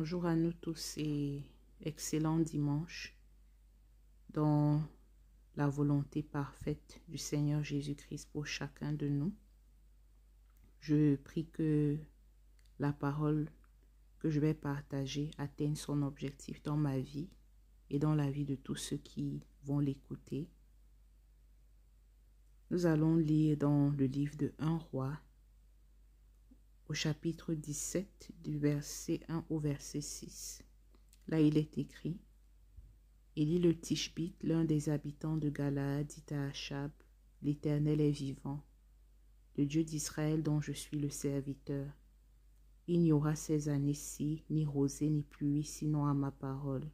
Bonjour à nous tous et excellent dimanche dans la volonté parfaite du Seigneur Jésus-Christ pour chacun de nous. Je prie que la parole que je vais partager atteigne son objectif dans ma vie et dans la vie de tous ceux qui vont l'écouter. Nous allons lire dans le livre de 1 Roi, au chapitre 17, du verset 1 au verset 6. Là, il est écrit: Élie le Tishbite, l'un des habitants de Galaad, dit à Achab: L'Éternel est vivant, le Dieu d'Israël dont je suis le serviteur. Il n'y aura ces années-ci ni rosée ni pluie, sinon à ma parole.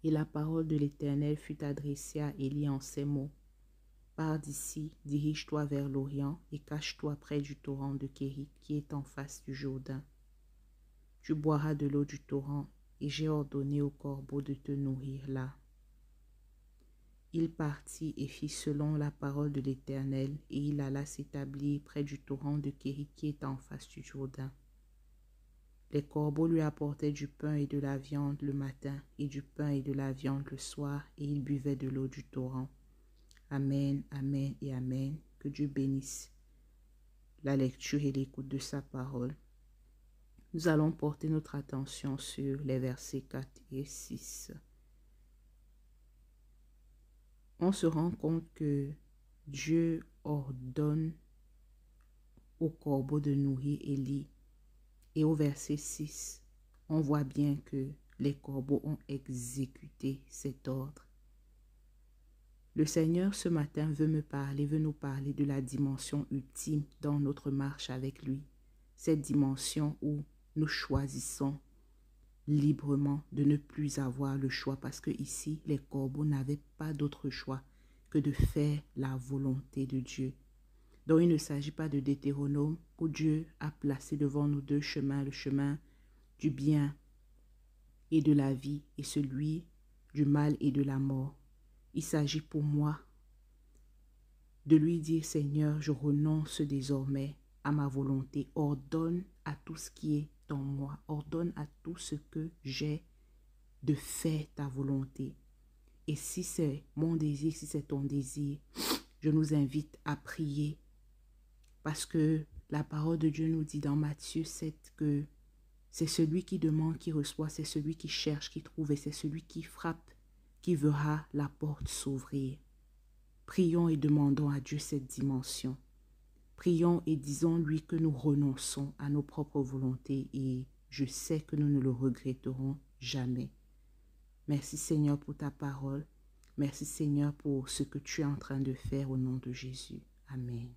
Et la parole de l'Éternel fut adressée à Élie en ces mots: Pars d'ici, dirige-toi vers l'Orient et cache-toi près du torrent de Kérit qui est en face du Jourdain. Tu boiras de l'eau du torrent, et j'ai ordonné au corbeau de te nourrir là. Il partit et fit selon la parole de l'Éternel, et il alla s'établir près du torrent de Kérit qui est en face du Jourdain. Les corbeaux lui apportaient du pain et de la viande le matin, et du pain et de la viande le soir, et il buvait de l'eau du torrent. Amen, amen et amen. Que Dieu bénisse la lecture et l'écoute de sa parole. Nous allons porter notre attention sur les versets 4 et 6. On se rend compte que Dieu ordonne au corbeau de nourrir Élie. Et au verset 6, on voit bien que les corbeaux ont exécuté cet ordre. Le Seigneur ce matin veut nous parler de la dimension ultime dans notre marche avec lui. Cette dimension où nous choisissons librement de ne plus avoir le choix, parce que ici, les corbeaux n'avaient pas d'autre choix que de faire la volonté de Dieu. Donc il ne s'agit pas de Deutéronome où Dieu a placé devant nous deux chemins, le chemin du bien et de la vie et celui du mal et de la mort. Il s'agit pour moi de lui dire: Seigneur, je renonce désormais à ma volonté. Ordonne à tout ce qui est en moi. Ordonne à tout ce que j'ai de faire ta volonté. Et si c'est mon désir, si c'est ton désir, je nous invite à prier. Parce que la parole de Dieu nous dit dans Matthieu 7 que c'est celui qui demande qui reçoit, c'est celui qui cherche qui trouve, et c'est celui qui frappe qui verra la porte s'ouvrir. Prions et demandons à Dieu cette dimension. Prions et disons-lui que nous renonçons à nos propres volontés et je sais que nous ne le regretterons jamais. Merci Seigneur pour ta parole. Merci Seigneur pour ce que tu es en train de faire au nom de Jésus. Amen.